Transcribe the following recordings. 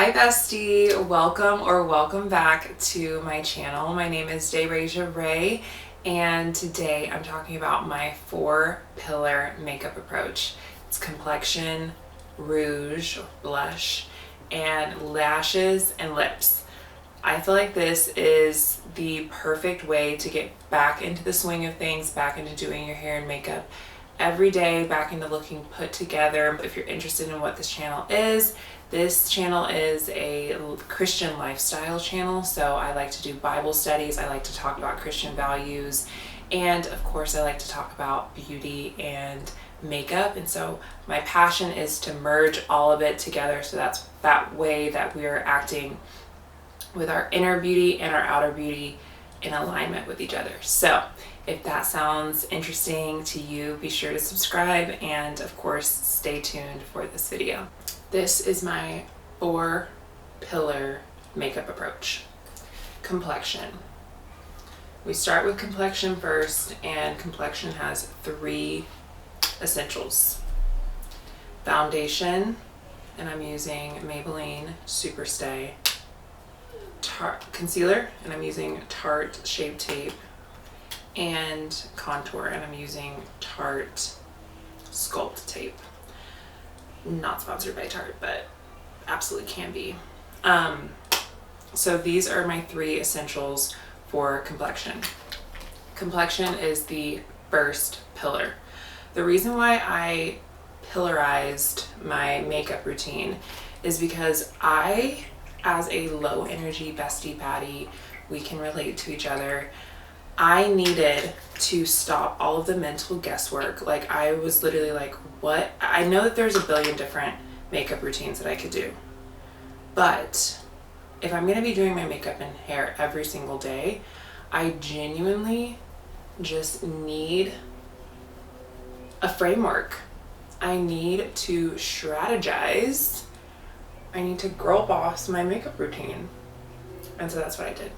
Hi bestie, welcome back to my channel. My name is Dereja Ray and today I'm talking about my 4-pillar makeup approach. It's complexion, rouge, blush, and lashes and lips. I feel like this is the perfect way to get back into the swing of things, back into doing your hair and makeup every day, back into looking put together. If you're interested in what this channel is a Christian lifestyle channel, so I like to do Bible studies, I like to talk about Christian values, and of course I like to talk about beauty and makeup. And so my passion is to merge all of it together, so that's that way that we are acting with our inner beauty and our outer beauty in alignment with each other. So if that sounds interesting to you, be sure to subscribe and of course stay tuned for this video. This is my 4-pillar makeup approach. Complexion. We start with complexion first, and complexion has 3 essentials. Foundation, and I'm using Maybelline Super Stay. Concealer, and I'm using Tarte Shape Tape. And contour, and I'm using Tarte Sculpt Tape. Not sponsored by Tarte, but absolutely can be. So these are my 3 essentials for complexion. Complexion is the first pillar. The reason why I pillarized my makeup routine is because I, as a low energy bestie baddie, we can relate to each other. I needed to stop all of the mental guesswork. Like, I was literally like, what? I know that there's a billion different makeup routines that I could do, but if I'm going to be doing my makeup and hair every single day, I genuinely just need a framework. I need to strategize. I need to girl boss my makeup routine. And so that's what I did.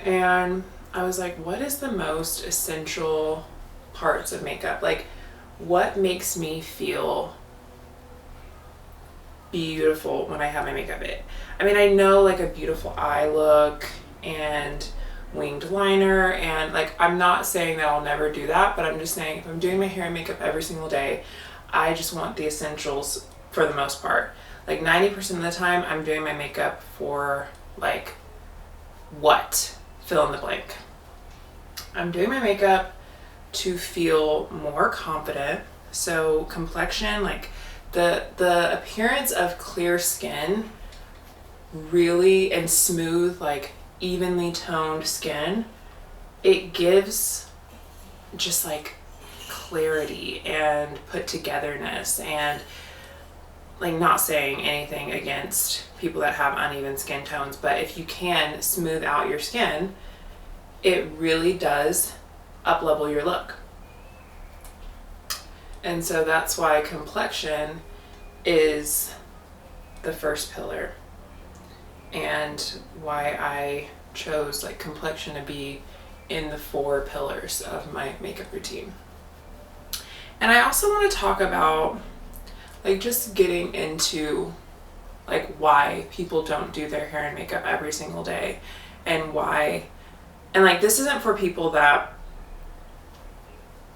And I was like, what is the most essential parts of makeup? Like, what makes me feel beautiful when I have my makeup in? I mean, I know like a beautiful eye look and winged liner, and like, I'm not saying that I'll never do that, but I'm just saying if I'm doing my hair and makeup every single day, I just want the essentials for the most part. Like 90% of the time I'm doing my makeup for like what? Fill in the blank. I'm doing my makeup to feel more confident. So complexion, like the appearance of clear skin, really, and smooth, like evenly toned skin, it gives just like clarity and put togetherness. And like, not saying anything against people that have uneven skin tones, but if you can smooth out your skin, it really does up level your look. And so that's why complexion is the first pillar, and why I chose like complexion to be in the 4 pillars of my makeup routine. And I also want to talk about like just getting into like why people don't do their hair and makeup every single day, and why. And like, this isn't for people that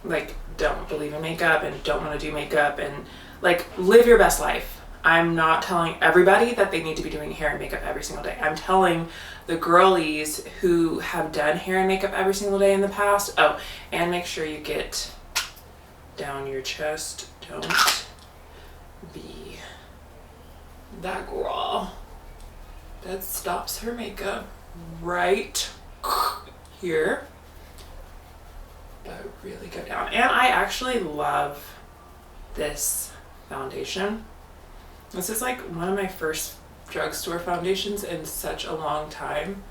like don't believe in makeup and don't want to do makeup and like live your best life. I'm not telling everybody that they need to be doing hair and makeup every single day. I'm telling the girlies who have done hair and makeup every single day in the past. Oh, and make sure you get down your chest. Don't be that girl that stops her makeup right here, but really go down. And I actually love this foundation. This is like one of my first drugstore foundations in such a long time,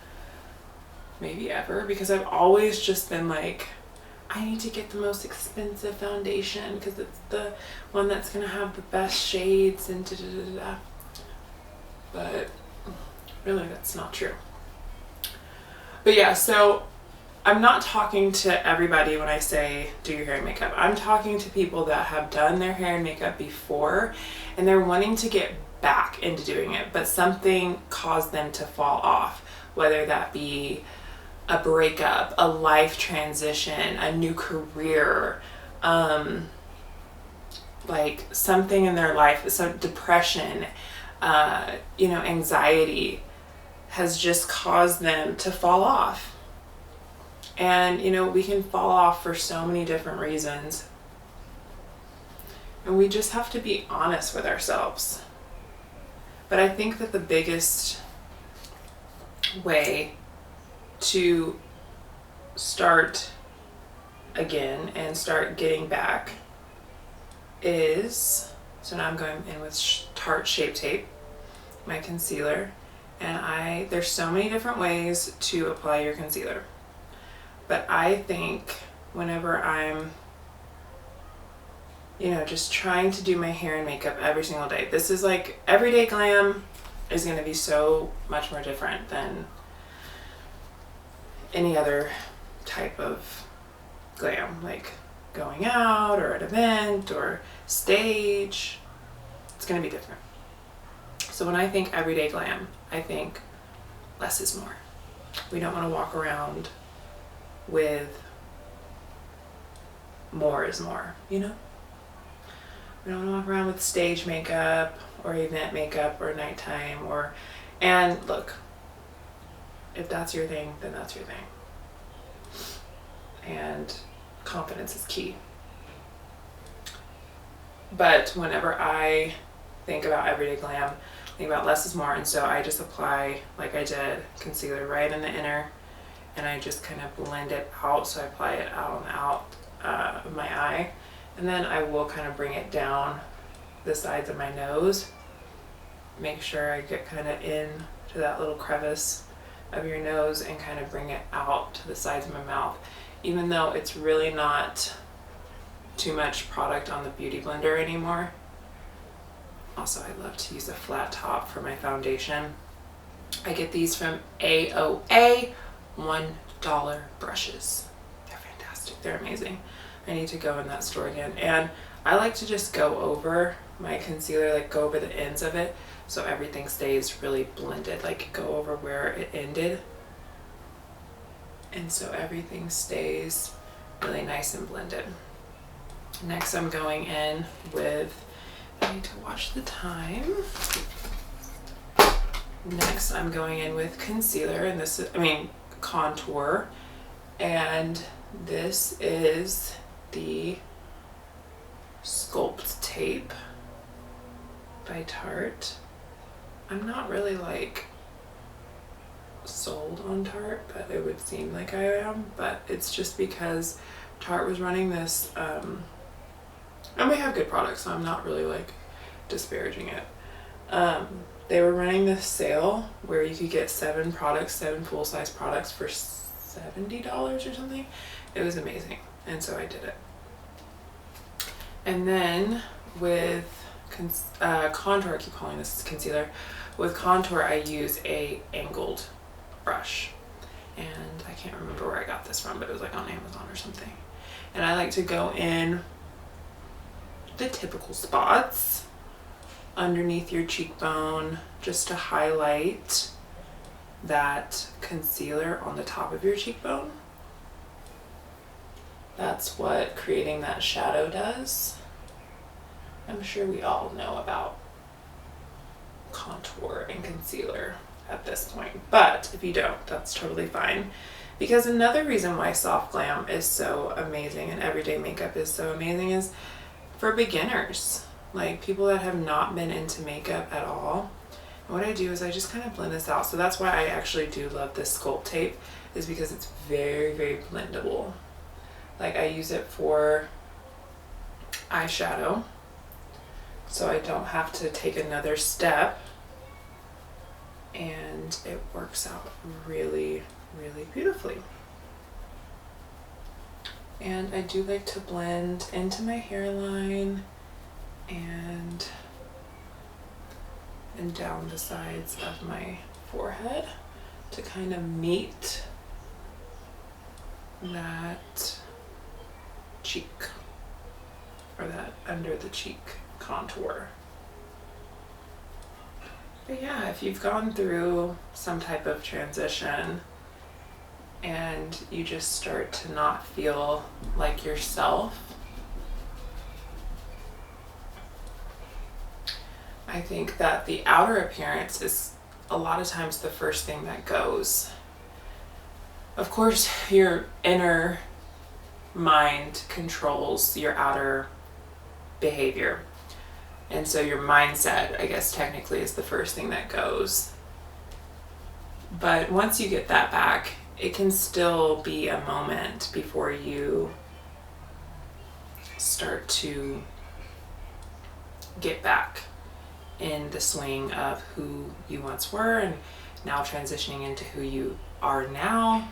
maybe ever, because I've always just been like, I need to get the most expensive foundation because it's the one that's gonna have the best shades and da da da da. But really, that's not true. But yeah, so I'm not talking to everybody when I say do your hair and makeup. I'm talking to people that have done their hair and makeup before and they're wanting to get back into doing it, but something caused them to fall off, whether that be a breakup, a life transition, a new career, like something in their life, so depression, anxiety has just caused them to fall off. And, we can fall off for so many different reasons. And we just have to be honest with ourselves. But I think that the biggest way to start again and start getting back is, so now I'm going in with Tarte Shape Tape, my concealer, and there's so many different ways to apply your concealer. But I think whenever I'm just trying to do my hair and makeup every single day, this is like everyday glam is going to be so much more different than any other type of glam, like going out or at an event or stage. It's going to be different. So when I think everyday glam, I think less is more. We don't want to walk around with more is more, We don't want to walk around with stage makeup or event makeup or nighttime and look, if that's your thing, then that's your thing. And confidence is key. But whenever I think about everyday glam, I think about less is more, and so I just apply, like I did, concealer right in the inner, and I just kind of blend it out. So I apply it out on the out of my eye, and then I will kind of bring it down the sides of my nose. Make sure I get kind of in to that little crevice of your nose and kind of bring it out to the sides of my mouth, even though it's really not too much product on the beauty blender anymore. Also, I love to use a flat top for my foundation. I get these from AOA, $1 brushes. They're fantastic, they're amazing. I need to go in that store again. And I like to just go over my concealer, like go over the ends of it, so everything stays really blended, like go over where it ended. And so everything stays really nice and blended. Next, I'm going in with, I need to watch the time. Next, I'm going in with concealer, and this is, contour. And this is the Sculpt tape by Tarte. I'm not really sold on Tarte, but it would seem like I am, but it's just because Tarte was running this, and we have good products, so I'm not really disparaging it. They were running this sale where you could get 7 full-size products for $70 or something. It was amazing, and so I did it. And then with contour, I keep calling this concealer. With contour, I use a angled brush, and I can't remember where I got this from, but it was on Amazon or something. And I like to go in the typical spots underneath your cheekbone, just to highlight that concealer on the top of your cheekbone. That's what creating that shadow does. I'm sure we all know about contour and concealer at this point, but if you don't, that's totally fine. Because another reason why soft glam is so amazing and everyday makeup is so amazing is for beginners, people that have not been into makeup at all. And what I do is I just kind of blend this out. So that's why I actually do love this Sculpt tape, is because it's very, very blendable. I use it for eyeshadow, so I don't have to take another step, and it works out really, really beautifully. And I do like to blend into my hairline and down the sides of my forehead to kind of meet that cheek, or that under the cheek contour. But yeah, if you've gone through some type of transition and you just start to not feel like yourself, I think that the outer appearance is a lot of times the first thing that goes. Of course, your inner mind controls your outer behavior. And so your mindset, I guess technically, is the first thing that goes. But once you get that back, it can still be a moment before you start to get back in the swing of who you once were and now transitioning into who you are now,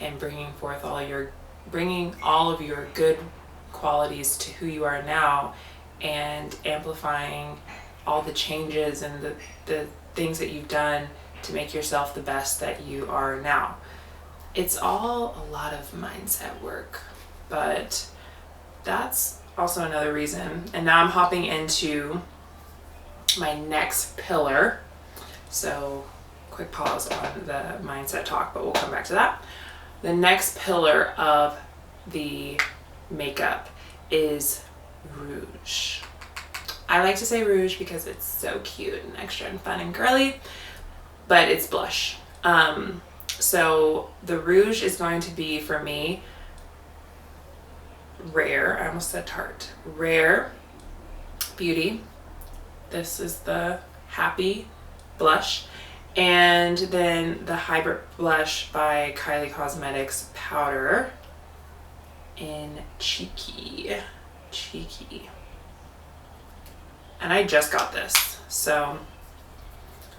and bringing all of your good qualities to who you are now, and amplifying all the changes and the things that you've done to make yourself the best that you are now. It's all a lot of mindset work, but that's also another reason. And now I'm hopping into my next pillar. So quick pause on the mindset talk, but we'll come back to that. The next pillar of the makeup is Rouge. I like to say Rouge because it's so cute and extra and fun and girly, but it's blush. So the Rouge is going to be, for me, Rare. I almost said Tarte. Rare Beauty. This is the Happy blush. And then the Hybrid blush by Kylie Cosmetics powder in Cheeky. And I just got this, so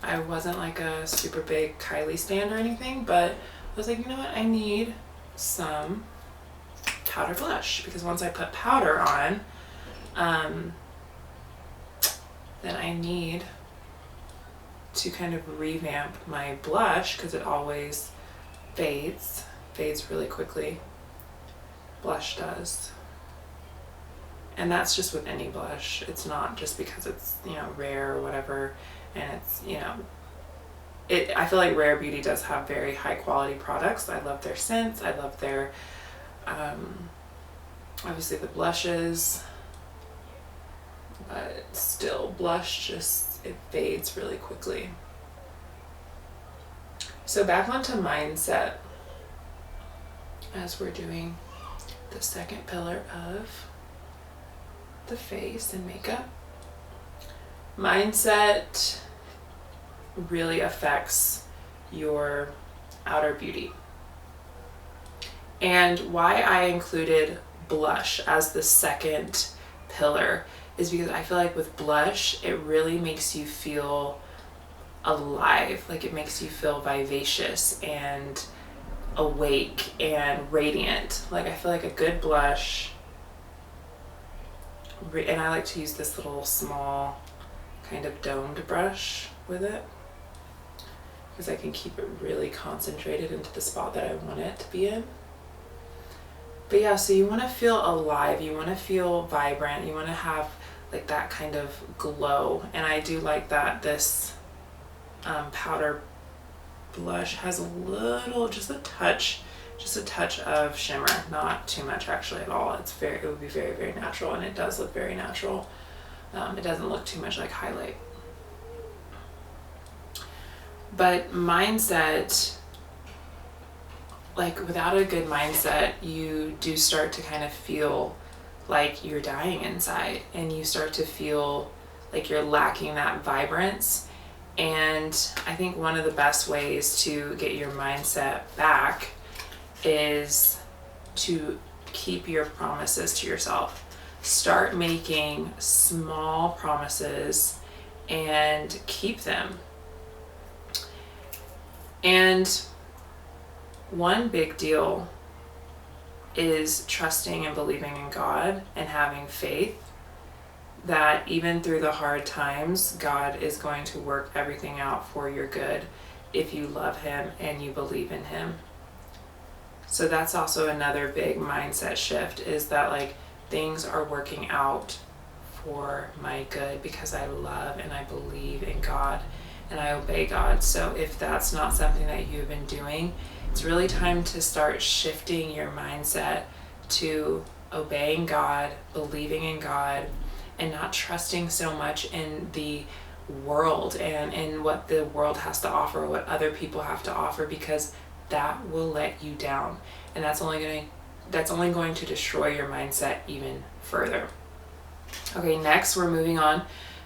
I wasn't like a super big Kylie stan or anything, but I was like, you know what, I need some powder blush, because once I put powder on, then I need to kind of revamp my blush, because it always fades really quickly. Blush does. And that's just with any blush. It's not just because it's, you know, rare or whatever, and it's, you know, I feel like Rare Beauty does have very high quality products. I love their scents. I love their, obviously the blushes, but still, blush just, it fades really quickly. So back onto mindset, as we're doing the second pillar of the face and makeup. Mindset really affects your outer beauty. And why I included blush as the second pillar is because I feel like with blush, it really makes you feel alive. Like, it makes you feel vivacious and awake and radiant. Like, I feel like a good blush, and I like to use this little small kind of domed brush with it, because I can keep it really concentrated into the spot that I want it to be in. But yeah, so you want to feel alive, you want to feel vibrant, you want to have like that kind of glow. And I do like that this powder blush has a little, just a touch of shimmer, not too much actually at all. It would be very, very natural, and it does look very natural. It doesn't look too much like highlight. But mindset, like without a good mindset, you do start to kind of feel like you're dying inside, and you start to feel like you're lacking that vibrance. And I think one of the best ways to get your mindset back is to keep your promises to yourself. Start making small promises and keep them. And one big deal is trusting and believing in God and having faith that even through the hard times, God is going to work everything out for your good if you love Him and you believe in Him. So that's also another big mindset shift, is that like things are working out for my good because I love and I believe in God and I obey God. So if that's not something that you've been doing, it's really time to start shifting your mindset to obeying God, believing in God, and not trusting so much in the world and in what the world has to offer, what other people have to offer, because that will let you down, and that's only going to destroy your mindset even further. Okay, next we're moving on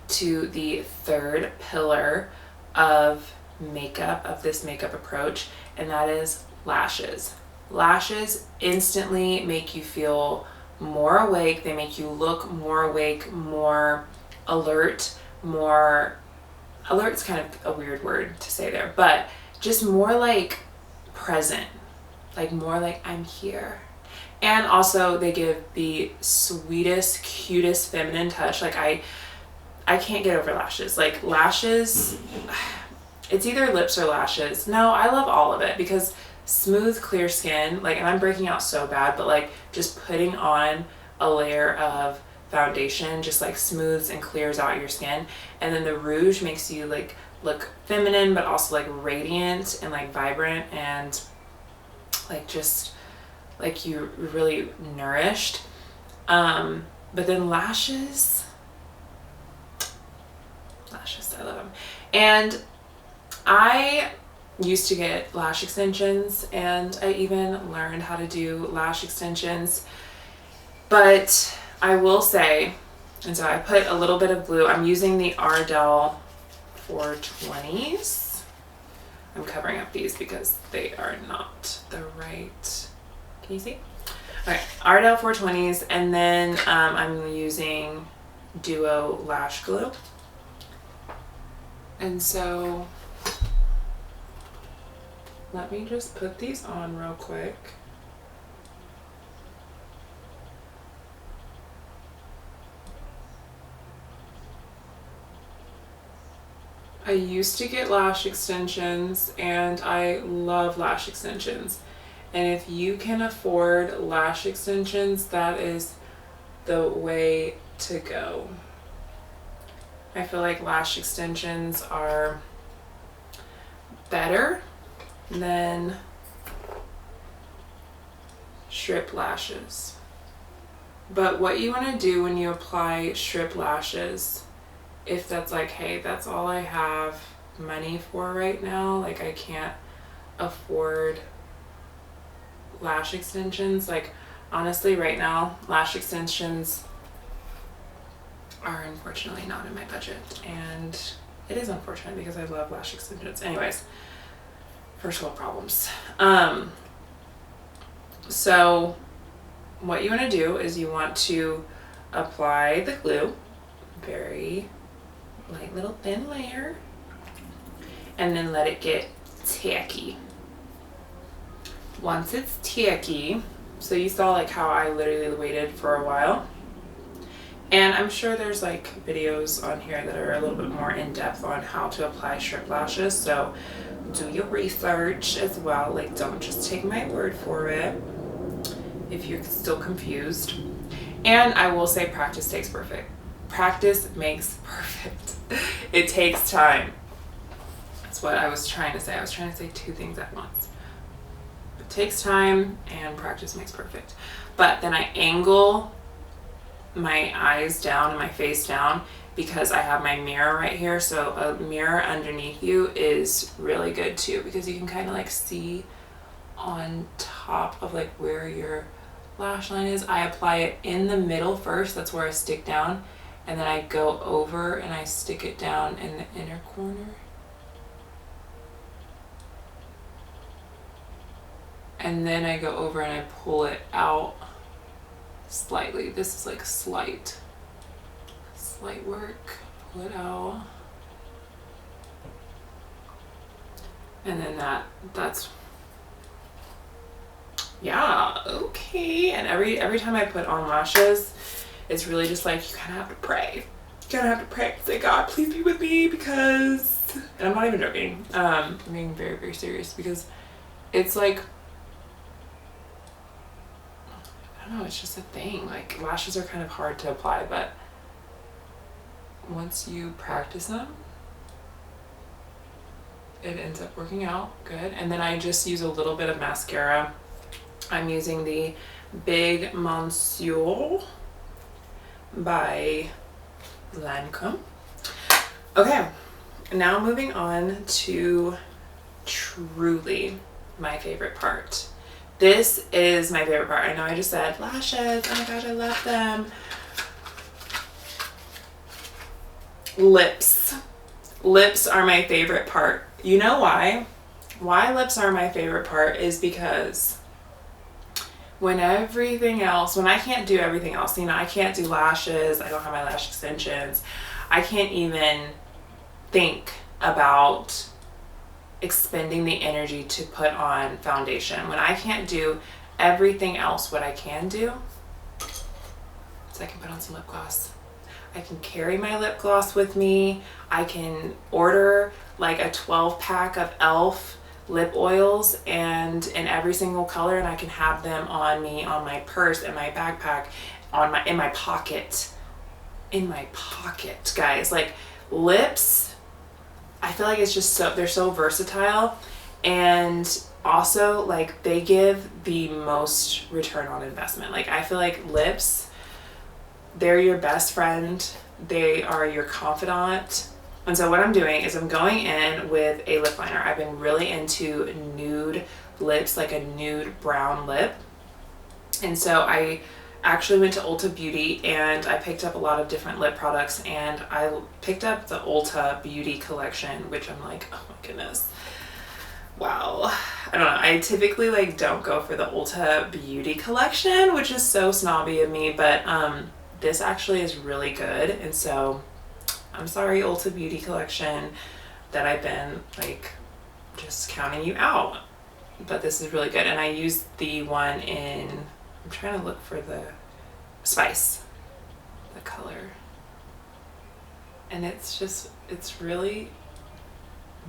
to the third pillar of makeup, of this makeup approach, and that is lashes. Lashes instantly make you feel more awake. They make you look more awake, more alert. More alert's kind of a weird word to say there, but just more like present, like more like I'm here. And also they give the sweetest, cutest feminine touch. Like I can't get over lashes. Like lashes, it's either lips or lashes. No, I love all of it, because smooth, clear skin, like, and I'm breaking out so bad, but like just putting on a layer of foundation just like smooths and clears out your skin, and then the rouge makes you like look feminine but also like radiant and like vibrant and like just like you're really nourished. But then lashes, I love them. And I used to get lash extensions, and I even learned how to do lash extensions, but I will say, and so I put a little bit of glue. I'm using the Ardell 420s. I'm covering up these because they are not the right, can you see? Okay, Ardell 420s, and then I'm using Duo Lash Glue. And so let me just put these on real quick. I used to get lash extensions, and I love lash extensions. And if you can afford lash extensions, that is the way to go. I feel like lash extensions are better than strip lashes. But what you want to do when you apply strip lashes, if that's like, hey, that's all I have money for right now, like I can't afford lash extensions, like honestly right now lash extensions are unfortunately not in my budget, and it is unfortunate because I love lash extensions. Anyways, first world problems. So what you want to do is you want to apply the glue, very light little thin layer, and then let it get tacky. Once it's tacky, so you saw like how I literally waited for a while, and I'm sure there's like videos on here that are a little bit more in depth on how to apply strip lashes, so do your research as well. Like, don't just take my word for it if you're still confused. And I will say, practice makes perfect. Practice makes perfect. It takes time. That's what I was trying to say. I was trying to say two things at once. It takes time, and practice makes perfect. But then I angle my eyes down and my face down because I have my mirror right here. So a mirror underneath you is really good too, because you can kind of like see on top of like where your lash line is. I apply it in the middle first. That's where I stick down. And then I go over and I stick it down in the inner corner. And then I go over and I pull it out slightly. This is like slight work. Pull it out. And then that's yeah, okay. And every time I put on lashes, it's really just like you kind of have to pray. You kind of have to pray. Say, God, please be with me, because, and I'm not even joking. I'm being very, very serious, because it's like, I don't know, it's just a thing. Like, lashes are kind of hard to apply, but once you practice them, it ends up working out good. And then I just use a little bit of mascara. I'm using the Big Monsieur by Lancome. Okay, now moving on to truly my favorite part. This is my favorite part. I know I just said lashes. Oh my gosh, I love them. Lips. Lips are my favorite part. You know why? Why lips are my favorite part is because when I can't do everything else, you know, I can't do lashes, I don't have my lash extensions, I can't even think about expending the energy to put on foundation. When I can't do everything else, what I can do is I can put on some lip gloss. I can carry my lip gloss with me. I can order like a 12-pack of e.l.f. lip oils and in every single color, and I can have them on me, on my purse, in my backpack, in my pocket. In my pocket, guys. Like, lips, I feel like it's just they're so versatile, and also like they give the most return on investment. Like, I feel like lips, they're your best friend. They are your confidant. And so what I'm doing is I'm going in with a lip liner. I've been really into nude lips, like a nude brown lip. And so I actually went to Ulta Beauty and I picked up a lot of different lip products, and I picked up the Ulta Beauty collection, which I'm like, oh my goodness. Wow. I don't know. I typically like don't go for the Ulta Beauty collection, which is so snobby of me, but this actually is really good. And so I'm sorry, Ulta Beauty collection, that I've been like just counting you out, but this is really good. And I used the one in, I'm trying to look for the Spice, the color, and it's really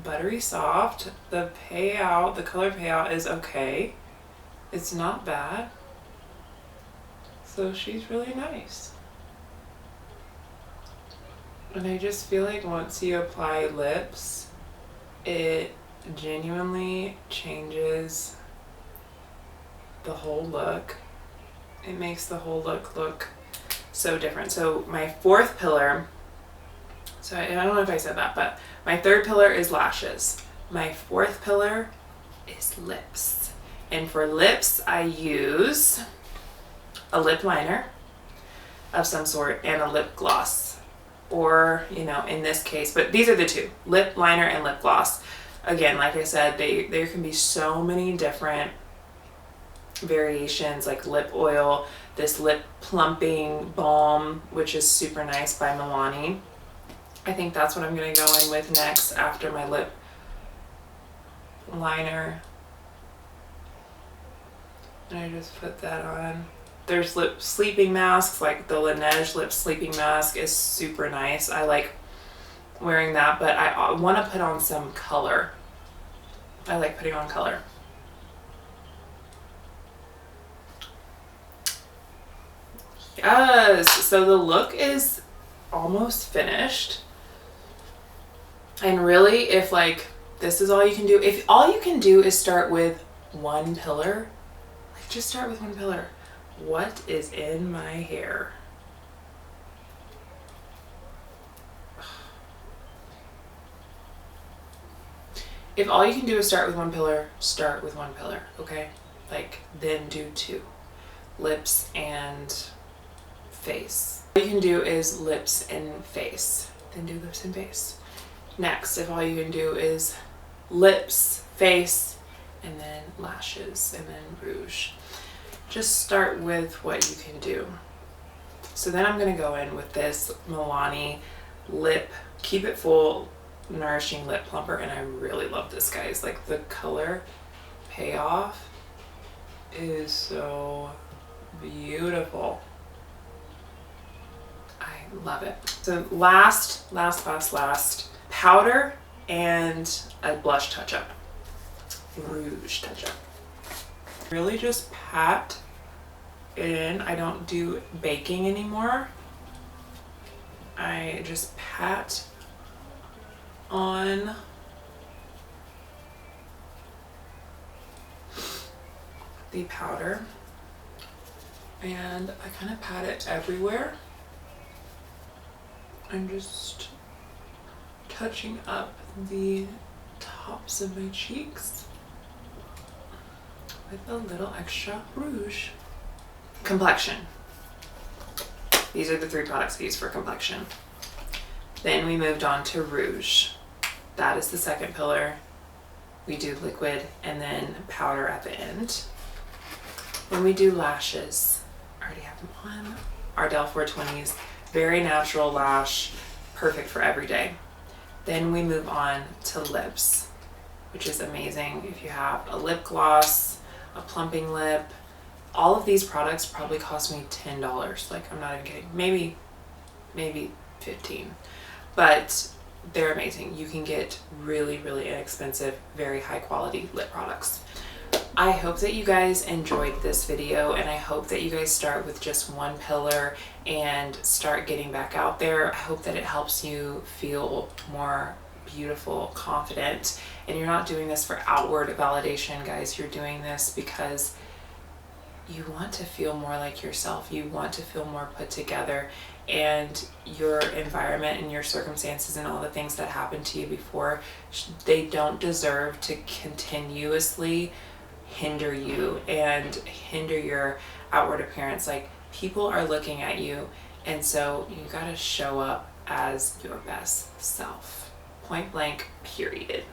buttery soft. The color payout is okay. It's not bad. So she's really nice. And I just feel like once you apply lips, it genuinely changes the whole look. It makes the whole look so different. So my fourth pillar, so I don't know if I said that, but my third pillar is lashes. My fourth pillar is lips. And for lips, I use a lip liner of some sort and a lip gloss. Or, you know, in this case, but these are the two, lip liner and lip gloss. Again, like I said, there can be so many different variations, like lip oil, this lip plumping balm, which is super nice, by Milani. I think that's what I'm going to go in with next after my lip liner. And I just put that on. There's lip sleeping masks, like the Laneige lip sleeping mask is super nice. I like wearing that, but I want to put on some color. I like putting on color. Yes, so the look is almost finished. And really, if like this is all you can do, if all you can do is start with one pillar, like just start with one pillar. What is in my hair? If all you can do is start with one pillar, start with one pillar, okay? Like, then do two. Lips and face. All you can do is lips and face, then do lips and face. Next, if all you can do is lips, face, and then lashes, and then rouge. Just start with what you can do. So then I'm going to go in with this Milani lip, keep it full, nourishing lip plumper, and I really love this, guys. Like, the color payoff is so beautiful. I love it. So last powder and a blush touch-up, rouge touch-up. Really just pat it in. I don't do baking anymore. I just pat on the powder and I kind of pat it everywhere. I'm just touching up the tops of my cheeks with a little extra rouge. Complexion. These are the 3 products I use for complexion. Then we moved on to rouge. That is the second pillar. We do liquid and then powder at the end. Then we do lashes. I already have them on. Ardell 420s. Very natural lash. Perfect for every day. Then we move on to lips, which is amazing. If you have a lip gloss, a plumping lip, all of these products probably cost me $10. Like, I'm not even kidding. Maybe 15. But they're amazing. You can get really, really inexpensive, very high quality lip products. I hope that you guys enjoyed this video, and I hope that you guys start with just one pillar and start getting back out there. I hope that it helps you feel more beautiful, confident, and you're not doing this for outward validation, guys. You're doing this because you want to feel more like yourself. You want to feel more put together, and your environment and your circumstances and all the things that happened to you before, they don't deserve to continuously hinder you and hinder your outward appearance. Like, people are looking at you, and so you gotta show up as your best self. Point blank, period.